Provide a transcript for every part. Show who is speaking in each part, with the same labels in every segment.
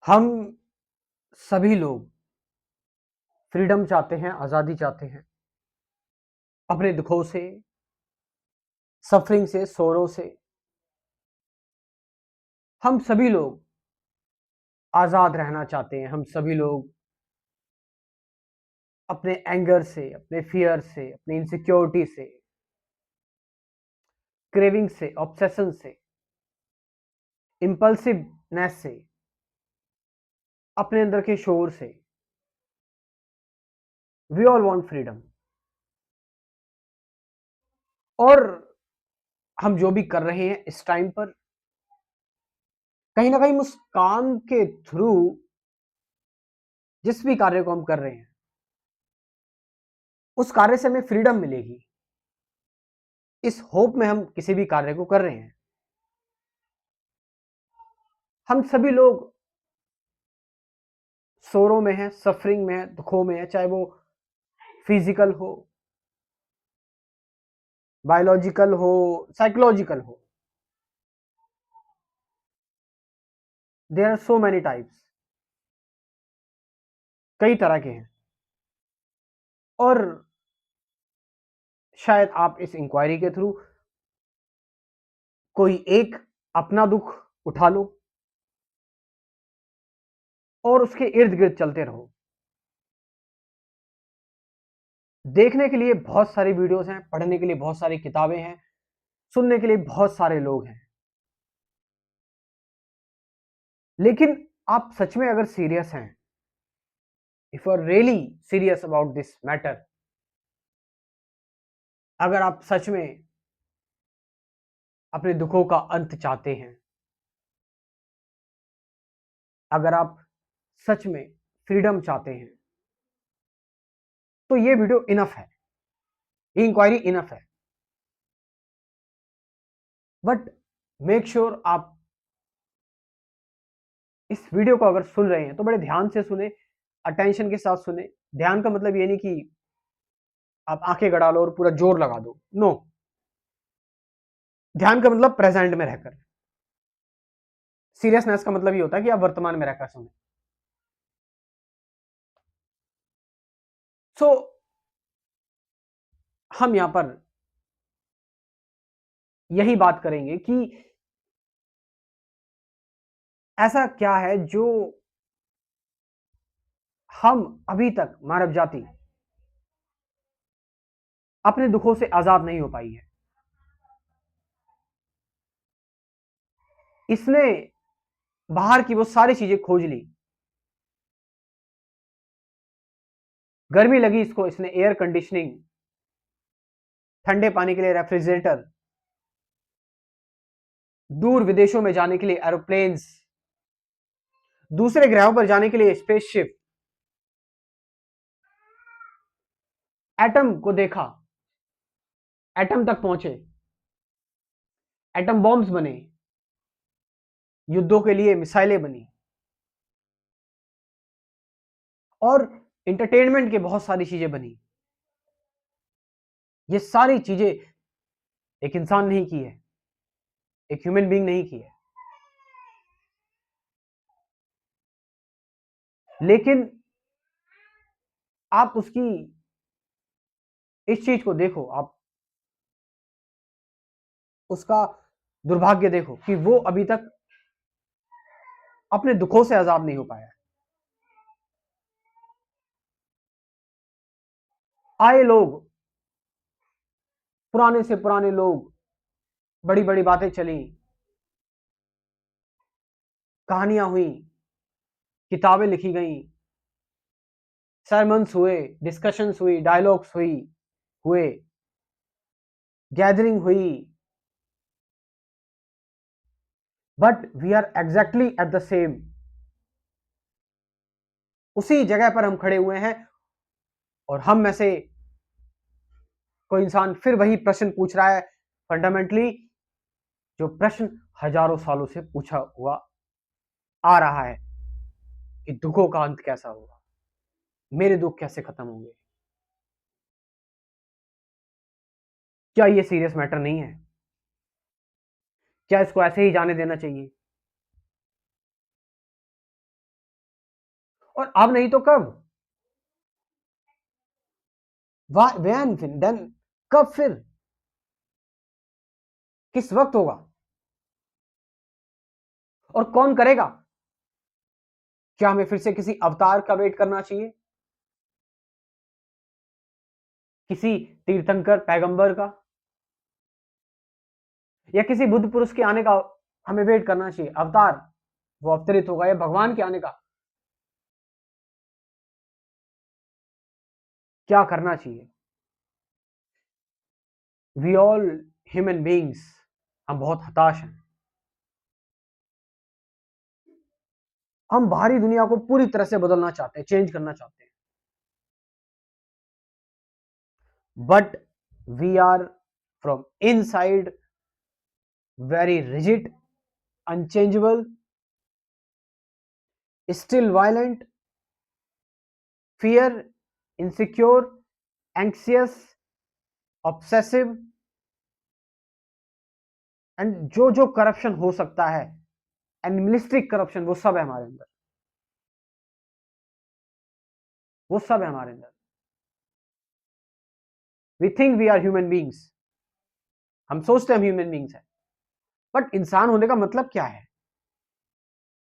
Speaker 1: हम सभी लोग फ्रीडम चाहते हैं, आज़ादी चाहते हैं। अपने दुखों से, सफ़रिंग से, sorrow से हम सभी लोग आज़ाद रहना चाहते हैं। हम सभी लोग अपने एंगर से, अपने फ़ियर से, अपनी इनसिक्योरिटी से, क्रेविंग से, ऑब्सेशन से, इम्पल्सिवनेस से, अपने अंदर के शोर से, वी ऑल वांट फ्रीडम। और हम जो भी कर रहे हैं इस टाइम पर, कहीं न कहीं उस काम के थ्रू जिस भी कार्य को हम कर रहे हैं, उस कार्य से हमें फ्रीडम मिलेगी। इस होप में हम किसी भी कार्य को कर रहे हैं। हम सभी लोग सोरो में हैं, सफरिंग में हैं, दुखों में हैं, चाहे वो फिजिकल हो, बायोलॉजिकल हो, साइकोलॉजिकल हो। There are so many types, कई तरह के हैं। और शायद आप इस इंक्वायरी के थ्रू कोई एक अपना दुख उठा लो और उसके इर्द गिर्द चलते रहो। देखने के लिए बहुत सारी वीडियोस हैं, पढ़ने के लिए बहुत सारी किताबें हैं, सुनने के लिए बहुत सारे लोग हैं। लेकिन आप सच में अगर सीरियस हैं, if you are really serious about this matter, अगर आप सच में अपने दुखों का अंत चाहते हैं, अगर आप सच में फ्रीडम चाहते हैं, तो ये वीडियो इनफ है, ये इंक्वायरी इनफ है। बट मेक श्योर आप इस वीडियो को अगर सुन रहे हैं तो बड़े ध्यान से सुने, अटेंशन के साथ सुने। ध्यान का मतलब ये नहीं कि आप आंखें गड़ा लो और पूरा जोर लगा दो, नो। ध्यान का मतलब प्रेजेंट में रहकर। सीरियसनेस का मतलब ये होता है कि आप वर्तमान में रहकर सुने। सो हम यहां पर यही बात करेंगे कि ऐसा क्या है जो हम अभी तक, मानव जाति अपने दुखों से आजाद नहीं हो पाई है। इसने बाहर की वो सारी चीजें खोज ली। गर्मी लगी इसको, इसने एयर कंडीशनिंग, ठंडे पानी के लिए रेफ्रिजरेटर, दूर विदेशों में जाने के लिए एरोप्लेन्स, दूसरे ग्रहों पर जाने के लिए स्पेसशिप, एटम को देखा, एटम तक पहुंचे, एटम बॉम्ब्स बने, युद्धों के लिए मिसाइलें बनी, और इंटरटेनमेंट के बहुत सारी चीजें बनी। ये सारी चीजें एक इंसान नहीं की है, एक ह्यूमन बीइंग नहीं की है। लेकिन आप उसकी इस चीज को देखो, आप उसका दुर्भाग्य देखो कि वो अभी तक अपने दुखों से आजाद नहीं हो पाया। आए लोग, पुराने से पुराने लोग, बड़ी बड़ी बातें चली, कहानियां हुई, किताबें लिखी गई, सरमन्स हुए, डिस्कशंस हुई, डायलॉग्स हुए, गैदरिंग हुई। But we are exactly at the same, उसी जगह पर हम खड़े हुए हैं। और हम में से कोई इंसान फिर वही प्रश्न पूछ रहा है, फंडामेंटली जो प्रश्न हजारों सालों से पूछा हुआ आ रहा है कि दुखों का अंत कैसा होगा, मेरे दुख कैसे खत्म होंगे। क्या ये सीरियस मैटर नहीं है? क्या इसको ऐसे ही जाने देना चाहिए? और अब नहीं तो कब? When then? कब फिर? किस वक्त होगा? और कौन करेगा? क्या हमें फिर से किसी अवतार का वेट करना चाहिए, किसी तीर्थंकर पैगंबर का, या किसी बुद्ध पुरुष के आने का हमें वेट करना चाहिए? अवतार वो अवतरित होगा, या भगवान के आने का? क्या करना चाहिए? वी ऑल ह्यूमन बींग्स, हम बहुत हताश हैं। हम बाहरी दुनिया को पूरी तरह से बदलना चाहते हैं, चेंज करना चाहते हैं, but we are from inside very rigid, unchangeable, still violent, fear, insecure, anxious, obsessive, and जो जो करप्शन हो सकता है, एनिमलिस्टिक करप्शन, वो सब है हमारे अंदर, वो सब है हमारे अंदर। We think we are human beings, हम सोचते हैं हम ह्यूमन बींग्स हैं, बट इंसान होने का मतलब क्या है?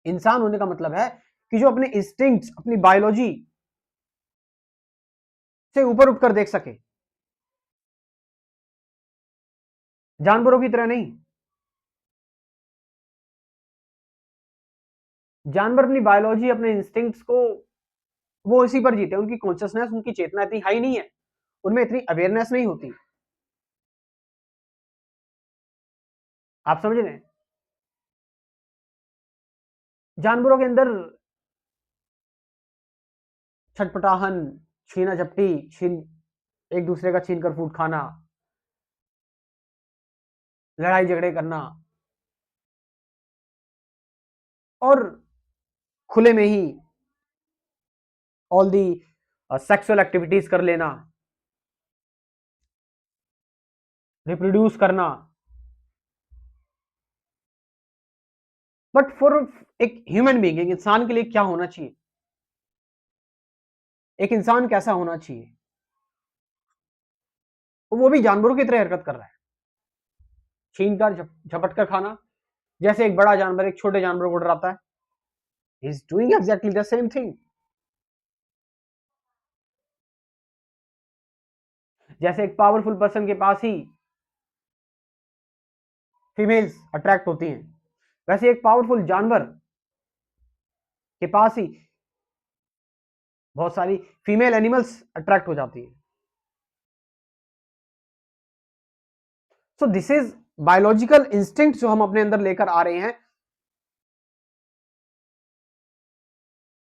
Speaker 1: इंसान होने का मतलब है कि जो अपने इंस्टिंक्ट्स, अपनी बायोलॉजी से ऊपर उठकर देख सके, जानवरों की तरह नहीं। जानवर अपनी बायोलॉजी, अपने इंस्टिंक्ट्स को वो इसी पर जीते, उनकी कॉन्शियसनेस, उनकी चेतना इतनी हाई नहीं है, उनमें इतनी अवेयरनेस नहीं होती। आप समझ रहे हैं? जानवरों के अंदर छटपटाहन, छीना झपटी, छीन एक दूसरे का छीन कर फूट खाना, लड़ाई झगड़े करना, और खुले में ही ऑल दी सेक्सुअल एक्टिविटीज कर लेना, रिप्रोड्यूस करना। बट फॉर एक ह्यूमन बीइंग, एक इंसान के लिए क्या होना चाहिए? एक इंसान कैसा होना चाहिए? वो भी जानवरों की तरह हरकत कर रहा है, छीन कर झपट कर खाना, जैसे एक बड़ा जानवर एक छोटे जानवर को डराता है। He is doing exactly the same thing. जैसे एक पावरफुल पर्सन के पास ही फीमेल्स अट्रैक्ट होती हैं, वैसे एक पावरफुल जानवर के पास ही बहुत सारी फीमेल एनिमल्स अट्रैक्ट हो जाती है। So this is biological instinct जो हम अपने अंदर लेकर आ रहे हैं,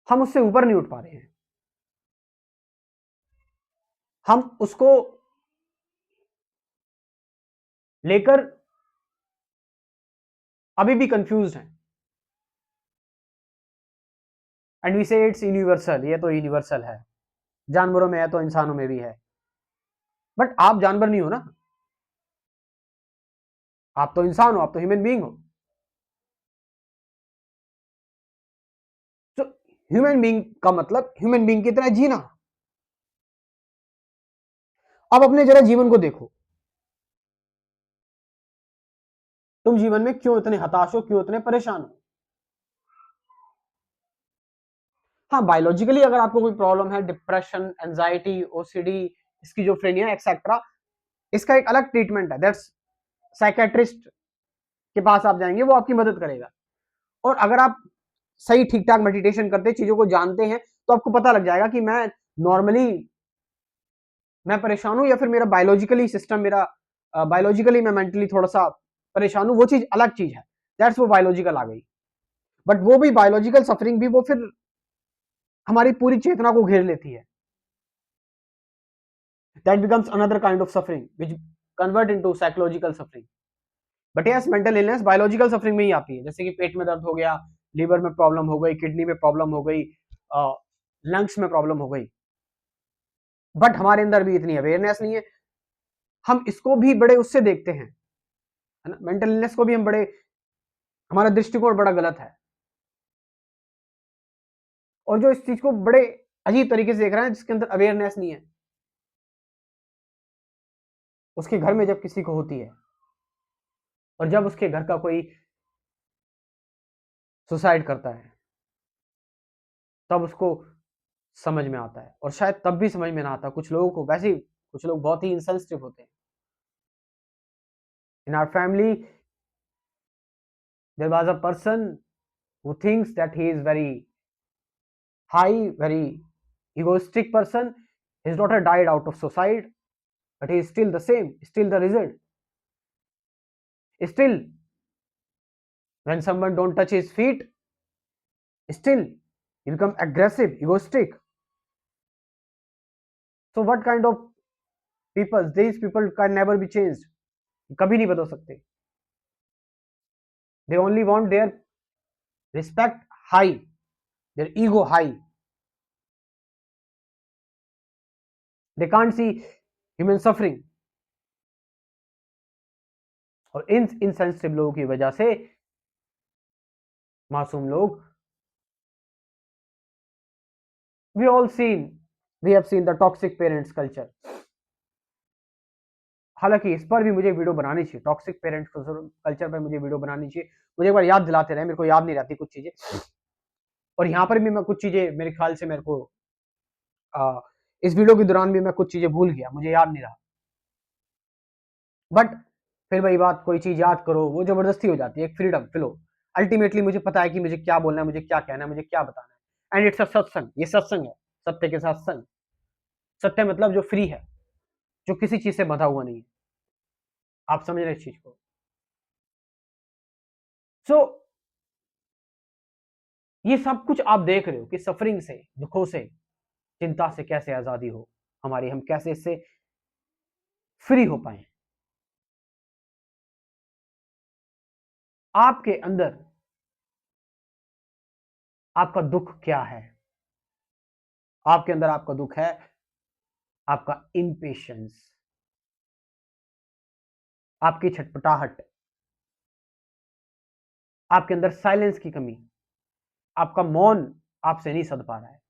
Speaker 1: हम उससे ऊपर नहीं उठ पा रहे हैं, हम उसको लेकर अभी भी कंफ्यूज हैं। एंड वी से इट्स यूनिवर्सल, ये तो यूनिवर्सल है, जानवरों में है तो इंसानों में भी है। बट आप जानवर नहीं हो ना, आप तो इंसान हो, आप तो ह्यूमन बीइंग हो। तो ह्यूमन बीइंग का मतलब ह्यूमन बीइंग की तरह जीना। अब अपने जरा जीवन को देखो, तुम जीवन में क्यों इतने हताश हो, क्यों इतने परेशान हो? हाँ, बायोलॉजिकली अगर आपको कोई प्रॉब्लम है, depression, anxiety, OCD, schizophrenia etcetera, इसका एक अलग ट्रीटमेंट है, दैट्स साइकेट्रिस्ट के पास आप जाएंगे, वो आपकी मदद करेगा। और अगर आप सही ठीक ठाक मेडिटेशन करते, चीजों को जानते हैं, तो आपको पता लग जाएगा कि नॉर्मली मैं परेशान हूं, या फिर मेरा बायोलॉजिकली सिस्टम, मेरा बायोलॉजिकली मैं मेंटली थोड़ा सा परेशान हूं, वो चीज अलग चीज है, दैट्स वो बायोलॉजिकल आ गई। बट वो भी बायोलॉजिकल सफरिंग भी वो फिर हमारी पूरी चेतना को घेर लेती है, that becomes another kind of suffering which convert into psychological suffering. But yes, mental illness biological suffering में ही आती है, जैसे कि पेट में दर्द हो गया, लीवर में प्रॉब्लम हो गई, किडनी में प्रॉब्लम हो गई, लंग्स में प्रॉब्लम हो गई। बट हमारे अंदर भी इतनी अवेयरनेस नहीं है, हम इसको भी बड़े उससे देखते हैं, है ना, मेंटल इलनेस को भी हम बड़े, हमारा दृष्टिकोण बड़ा गलत है। और जो इस चीज को बड़े अजीब तरीके से देख रहा है, जिसके अंदर अवेयरनेस नहीं है, उसके घर में जब किसी को होती है और जब उसके घर का कोई सुसाइड करता है, तब उसको समझ में आता है। और शायद तब भी समझ में ना आता कुछ लोगों को, वैसे ही कुछ लोग बहुत ही इनसेंसिटिव होते हैं। In our family there was a person who thinks that he is very high, very egoistic person. His daughter died out of suicide, but he is still the same, still the result. Still, when someone don't touch his feet, still he become aggressive, egoistic. So what kind of people? These people can never be changed. कभी नहीं बदल सकते. They only want their respect high, their ego high. They can't see human suffering. और इन insensitive लोगों की वजह से मासूम लोग, we have seen the toxic parents culture. हालांकि इस पर भी मुझे वीडियो बनानी चाहिए, टॉक्सिक पेरेंट्स कल्चर पर मुझे वीडियो बनानी चाहिए। मुझे एक बार याद दिलाते रहे, मेरे को याद नहीं रहती कुछ चीजें, और यहाँ पर भी मैं कुछ चीजें मेरे ख्याल से मेरे को इस वीडियो के दौरान भी मैं कुछ चीजें भूल गया, मुझे याद नहीं रहा। बट फिर वही बात, कोई चीज याद करो वो जबरदस्ती हो जाती है, एक फ्रीडम फिलो। अल्टीमेटली मुझे पता है कि मुझे क्या बोलना है, मुझे क्या कहना है, मुझे क्या बताना है। एंड इट्स अ सत्संग, ये सत्संग है, सत्य के साथ संग। सत्य मतलब जो फ्री है, जो किसी चीज से बंधा हुआ नहीं है। आप समझ रहे इस चीज को? सो ये सब कुछ आप देख रहे हो कि सफरिंग से, दुखों से, चिंता से कैसे आजादी हो हमारी, हम कैसे इससे फ्री हो पाए। आपके अंदर आपका दुख क्या है? आपके अंदर आपका दुख है आपका इम्पेशंस, आपकी छटपटाहट, आपके अंदर साइलेंस की कमी, आपका मौन आपसे नहीं सध पा रहा है।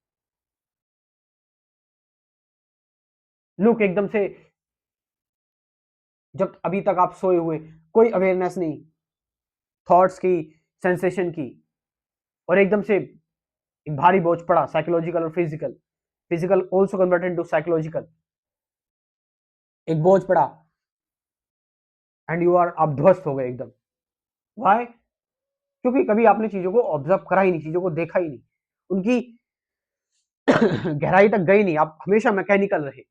Speaker 1: लुक एकदम से, जब अभी तक आप सोए हुए, कोई अवेयरनेस नहीं थॉट्स की, सेंसेशन की, और एकदम से एक भारी बोझ पड़ा, साइकोलॉजिकल और physical, physical also converted to psychological, एक बोझ पड़ा एंड यू आर, आप ध्वस्त हो गए एकदम। वाई? क्योंकि कभी आपने चीजों को ऑब्जर्व करा ही नहीं, चीजों को देखा ही नहीं, उनकी गहराई तक गई नहीं, आप हमेशा मैकेनिकल रहे।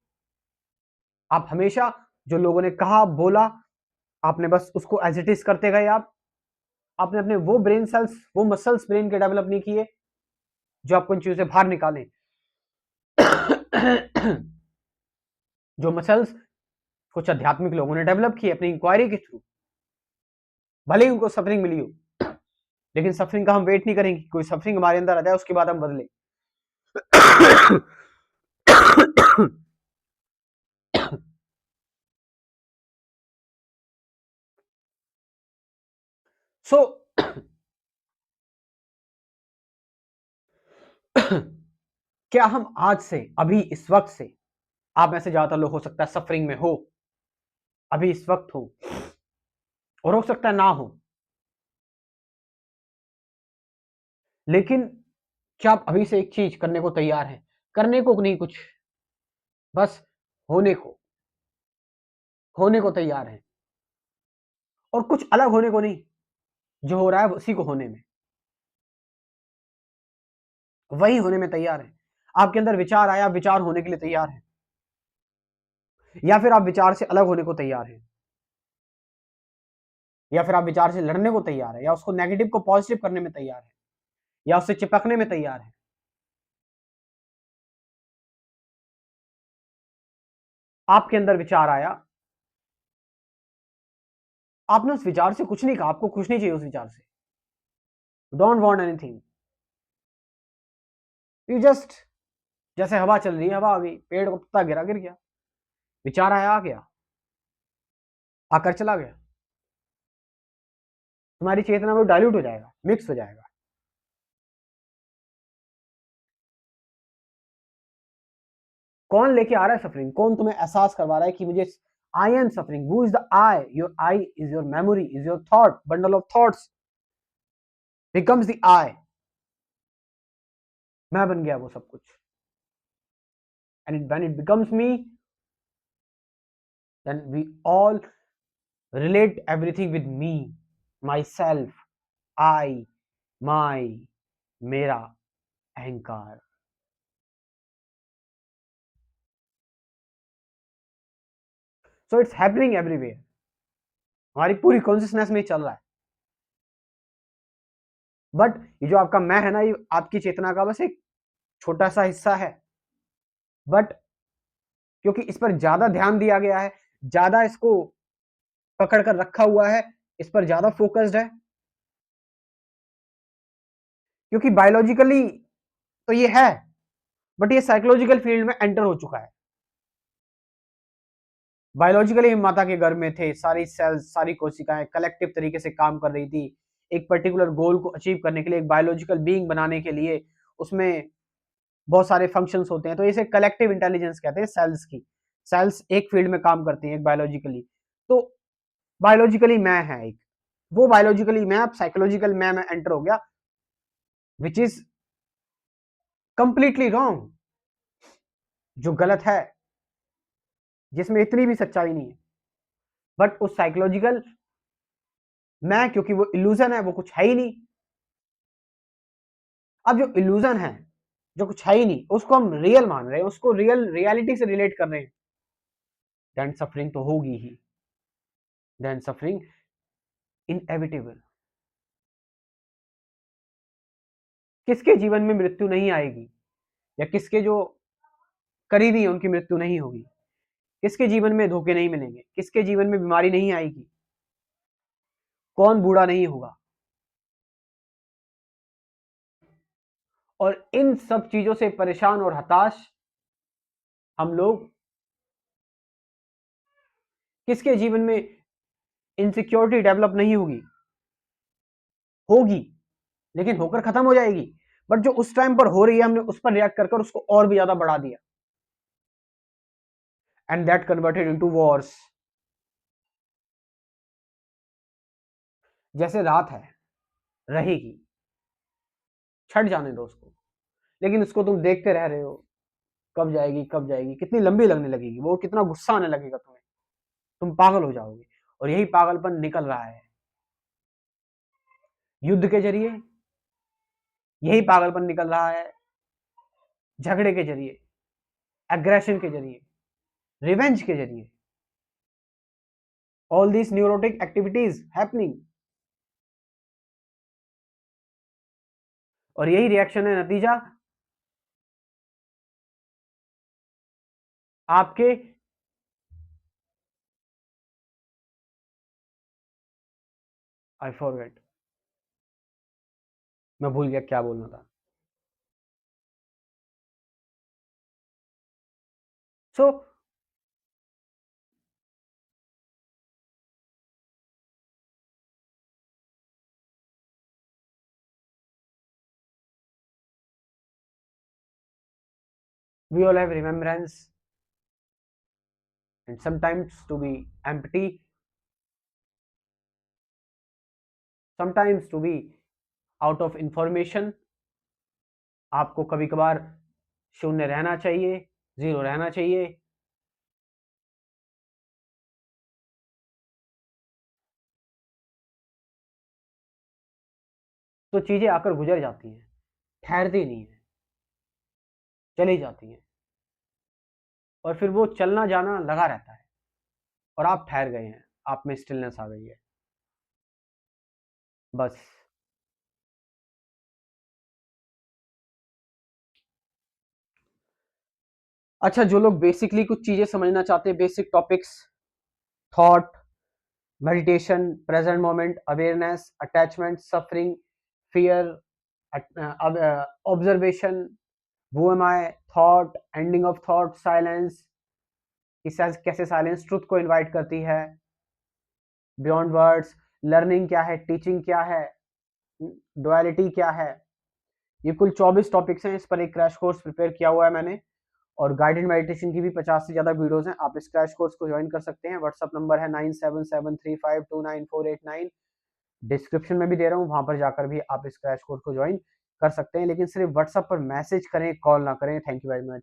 Speaker 1: आप हमेशा जो लोगों ने कहा बोला, आपने बस उसको एज इट इज करते गए। आपने अपने वो ब्रेन सेल्स, वो मसल्स ब्रेन के डेवलप नहीं किए जो आपको इन चीजों से बाहर निकालें। जो मसल्स कुछ आध्यात्मिक लोगों ने डेवलप किए अपनी इंक्वायरी के थ्रू, भले ही उनको सफरिंग मिली हो, लेकिन सफरिंग का हम वेट नहीं करेंगे, कोई सफरिंग हमारे अंदर आ जाए उसके बाद हम बदले। सो क्या हम आज से, अभी इस वक्त से, आप में से ज्यादातर लोग हो सकता है सफरिंग में हो, अभी इस वक्त हो, और हो सकता है ना हो, लेकिन क्या आप अभी से एक चीज करने को तैयार हैं? करने को नहीं कुछ, बस होने को तैयार हैं, और कुछ अलग होने को नहीं, जो हो रहा है उसी को होने में, वही होने में तैयार है। आपके अंदर विचार आया, विचार होने के लिए तैयार है, या फिर आप विचार से अलग होने को तैयार हैं, या फिर आप विचार से लड़ने को तैयार है, या उसको नेगेटिव को पॉजिटिव करने में तैयार है, या उससे चिपकने में तैयार है। आपके अंदर विचार आया, आपने उस विचार से कुछ नहीं कहा, आपको कुछ नहीं चाहिए उस विचार से, don't want anything, you just, जैसे हवा चल रही है, हवा आ गई, पेड़ को पत्ता गिरा, गिर गया, विचार आया, आ गया, आकर चला गया, तुम्हारी चेतना में डाइल्यूट हो जाएगा, मिक्स हो जाएगा। कौन लेके आ रहा है सफरिंग? कौन तुम्हें एहसास करवा रहा है कि मुझे I am suffering? Who is the I? Your I is your memory, is your thought, bundle of thoughts becomes the I. मैं बन गया वो सब कुछ। And when it becomes me, then we all relate everything with me, myself, I, my, मेरा, अहंकार। So it's happening everywhere. हमारी पूरी कॉन्शियसनेस में चल रहा है। बट ये जो आपका मैं है ना, ये आपकी चेतना का बस एक छोटा सा हिस्सा है। बट क्योंकि इस पर ज्यादा ध्यान दिया गया है, ज्यादा इसको पकड़ कर रखा हुआ है, इस पर ज्यादा फोकस्ड है, क्योंकि बायोलॉजिकली तो ये है, बट ये साइकोलॉजिकल फील्ड में एंटर हो चुका है। बायोलॉजिकली हम माता के गर्भ में थे, सारी सेल्स, सारी कोशिकाएं कलेक्टिव तरीके से काम कर रही थी एक पर्टिकुलर गोल को अचीव करने के लिए, एक बायोलॉजिकल बीइंग बनाने के लिए। उसमें बहुत सारे फंक्शंस होते हैं, तो इसे कलेक्टिव इंटेलिजेंस कहते हैं सेल्स की। सेल्स एक फील्ड में काम करती हैं बायोलॉजिकली। तो बायोलॉजिकली मैं है एक, वो बायोलॉजिकली मैं अब साइकोलॉजिकल मैं में एंटर हो गया, विच इज कंप्लीटली रॉन्ग, जो गलत है, जिसमें इतनी भी सच्चाई नहीं है। बट उस साइकोलॉजिकल मैं, क्योंकि वो इल्यूजन है, वो कुछ है ही नहीं। अब जो इल्यूजन है, जो कुछ है ही नहीं, उसको हम रियल मान रहे हैं, उसको रियलिटी से रिलेट कर रहे हैं, देन सफरिंग तो होगी ही। Then suffering inevitable. किसके जीवन में मृत्यु नहीं आएगी, या किसके जो करीबी है उनकी मृत्यु नहीं होगी? किसके जीवन में धोखे नहीं मिलेंगे? किसके जीवन में बीमारी नहीं आएगी? कौन बूढ़ा नहीं होगा? और इन सब चीजों से परेशान और हताश हम लोग, किसके जीवन में इनसिक्योरिटी डेवलप नहीं होगी? होगी, लेकिन होकर खत्म हो जाएगी। बट जो उस टाइम पर हो रही है, हमने उस पर रिएक्ट कर उसको और भी ज्यादा बढ़ा दिया, and that converted into Wars. जैसे रात है, रहेगी, छट जाने दो उसको, लेकिन उसको तुम देखते रह रहे हो, कब जाएगी कब जाएगी, कितनी लंबी लगने लगेगी वो, कितना गुस्सा आने लगेगा तुम्हें, तुम पागल हो जाओगे। और यही पागलपन निकल रहा है युद्ध के जरिए, यही पागलपन निकल रहा है झगड़े के जरिए, एग्रेशन के जरिए, रिवेंज के जरिए। All this neurotic activities happening, और यही रिएक्शन है, नतीजा आपके आई फॉरगेट, मैं भूल गया क्या बोलना था। सो we all have remembrance, and sometimes to be empty, sometimes to be out of information। आपको कभी कभार शून्य रहना चाहिए, जीरो रहना चाहिए। तो चीजें आकर गुजर जाती हैं, ठहरती नहीं है, चली जाती हैं, और फिर वो चलना जाना लगा रहता है, और आप ठहर गए हैं, आप में स्टिलनेस आ गई है, बस। अच्छा, जो लोग बेसिकली कुछ चीजें समझना चाहते हैं, basic topics, thought, meditation, present moment, awareness, attachment, suffering, fear, observation, who am I, thought, ending of thought, silence, कैसे साइलेंस ट्रुथ को इनवाइट करती है, बियॉन्ड वर्ड्स, लर्निंग क्या है, टीचिंग क्या है, डुअलिटी क्या है, ये कुल 24 टॉपिक्स हैं। इस पर एक क्रैश कोर्स प्रिपेयर किया हुआ है मैंने, और गाइडेड मेडिटेशन की भी 50 से ज़्यादा वीडियोस हैं। आप इस क्रैश कोर्स को ज्वाइन कर सकते हैं। व्हाट्सअप नंबर है 9773529489। डिस्क्रिप्शन में भी दे रहा हूँ, वहाँ पर जाकर भी आप इस क्रैश कोर्स को ज्वाइन कर सकते हैं। लेकिन सिर्फ व्हाट्सअप पर मैसेज करें, कॉल ना करें। Thank you very much.